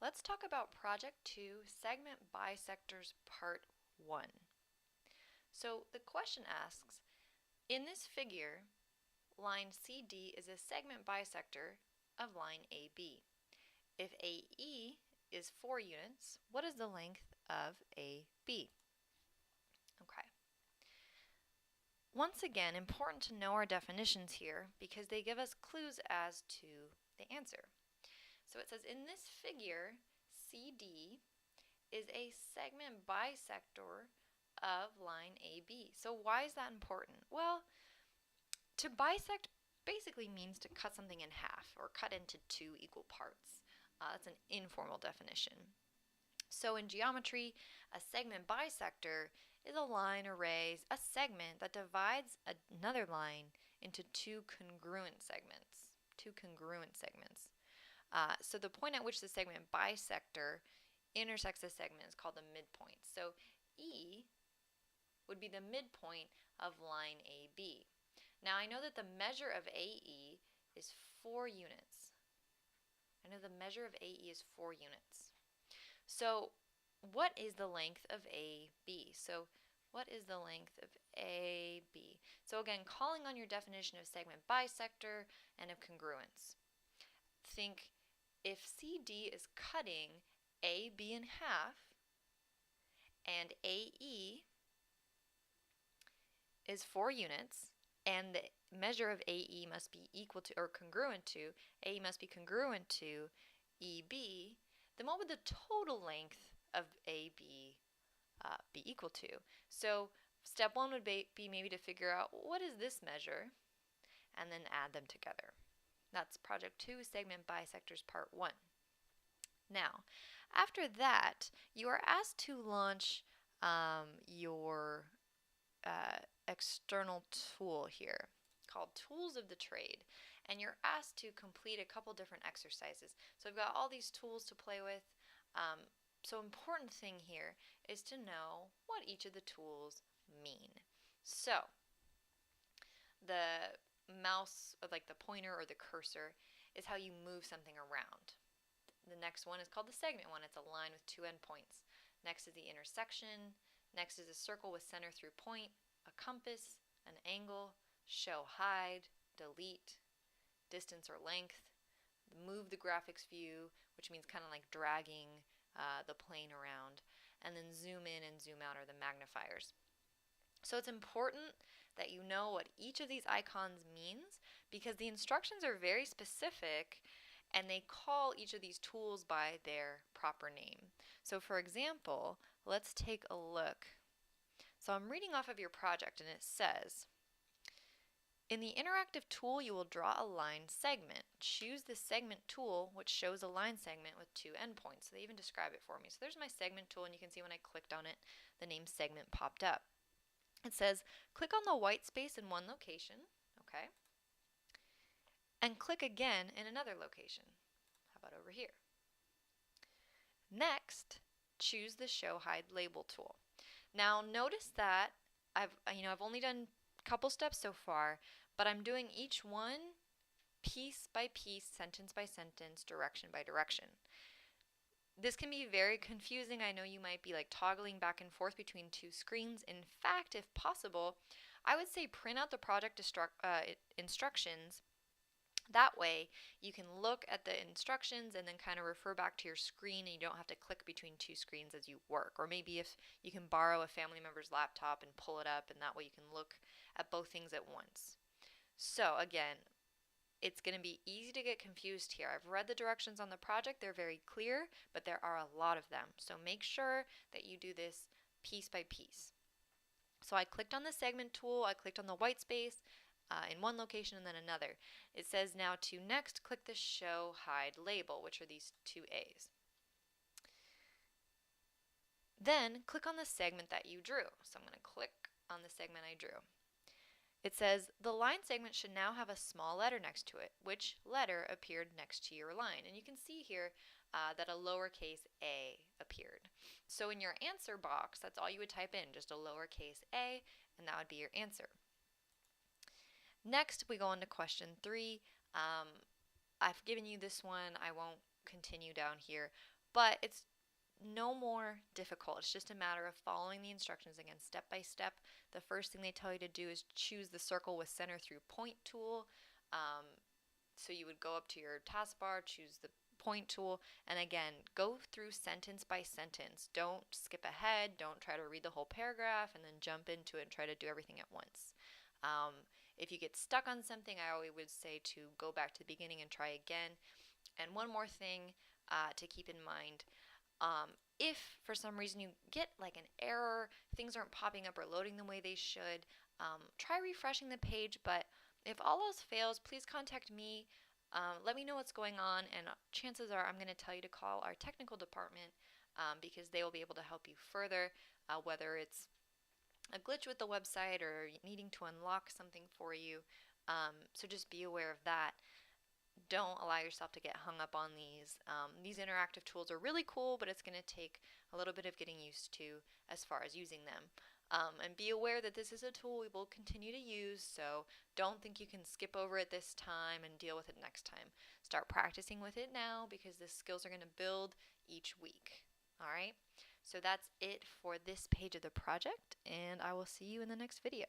Let's talk about Project 2, Segment Bisectors Part 1. So the question asks, in this figure, line CD is a segment bisector of line AB. If AE is 4 units, what is the length of AB? Okay. Once again, important to know our definitions here because they give us clues as to the answer. So it says in this figure, CD is a segment bisector of line AB. So why is that important? Well, to bisect basically means to cut something in half or cut into two equal parts. That's an informal definition. So in geometry, a segment bisector is a line or ray, a segment that divides another line into two congruent segments. So the point at which the segment bisector intersects a segment is called the midpoint. So E would be the midpoint of line AB. Now I know that the measure of AE is 4 units. So what is the length of AB? So again, calling on your definition of segment bisector and of congruence. Think if CD is cutting AB in half and AE is 4 units and the measure of AE must be equal to or congruent to, AE must be congruent to EB, then what would the total length of AB be equal to? So step 1 would be maybe to figure out what is this measure and then add them together. That's Project 2, Segment Bisectors Part 1. Now, after that, you are asked to launch your external tool here called Tools of the Trade, and you're asked to complete a couple different exercises. So I've got all these tools to play with. So important thing here is to know what each of the tools mean. So the mouse, like the pointer or the cursor, is how you move something around. The next one is called the segment one. It's a line with 2 endpoints. Next is the intersection. Next is a circle with center through point, a compass, an angle, show, hide, delete, distance or length, move the graphics view, which means kind of like dragging the plane around, and then zoom in and zoom out are the magnifiers. So it's important that you know what each of these icons means because the instructions are very specific and they call each of these tools by their proper name. So for example, let's take a look. So I'm reading off of your project and it says, in the interactive tool you will draw a line segment. Choose the segment tool which shows a line segment with 2 endpoints. So they even describe it for me. So there's my segment tool and you can see when I clicked on it the name segment popped up. It says click on the white space in one location, okay, and click again in another location. How about over here? Next, choose the show hide label tool. Now notice that I've only done a couple steps so far, but I'm doing each one piece by piece, sentence by sentence, direction by direction. This can be very confusing. I know you might be like toggling back and forth between 2 screens. In fact, if possible, I would say print out the project instructions. That way, you can look at the instructions and then kind of refer back to your screen and you don't have to click between 2 screens as you work. Or maybe if you can borrow a family member's laptop and pull it up, and that way you can look at both things at once. So again, it's going to be easy to get confused here. I've read the directions on the project. They're very clear, but there are a lot of them. So make sure that you do this piece by piece. So I clicked on the segment tool. I clicked on the white space in one location and then another. It says now to next click the show hide label, which are these 2 A's. Then click on the segment that you drew. So I'm going to click on the segment I drew. It says the line segment should now have a small letter next to it. Which letter appeared next to your line? And you can see here that a lowercase a appeared. So in your answer box, that's all you would type in, just a lowercase a, and that would be your answer. Next, we go on to question 3. I've given you this one. I won't continue down here. but it's no more difficult. It's just a matter of following the instructions again, step by step. The first thing they tell you to do is choose the circle with center through point tool. Um, so you would go up to your taskbar, choose the point tool, and again, go through sentence by sentence. Don't skip ahead. Don't try to read the whole paragraph and then jump into it and try to do everything at once. If you get stuck on something, I always would say to go back to the beginning and try again. And one more thing to keep in mind, if for some reason you get like an error, things aren't popping up or loading the way they should, try refreshing the page. But if all else fails, please contact me. Let me know what's going on, and chances are I'm going to tell you to call our technical department because they will be able to help you further, whether it's a glitch with the website or needing to unlock something for you. So just be aware of that. Don't allow yourself to get hung up on these. These interactive tools are really cool, but it's going to take a little bit of getting used to as far as using them. And be aware that this is a tool we will continue to use, so don't think you can skip over it this time and deal with it next time. Start practicing with it now because the skills are going to build each week. All right? So that's it for this page of the project, and I will see you in the next video.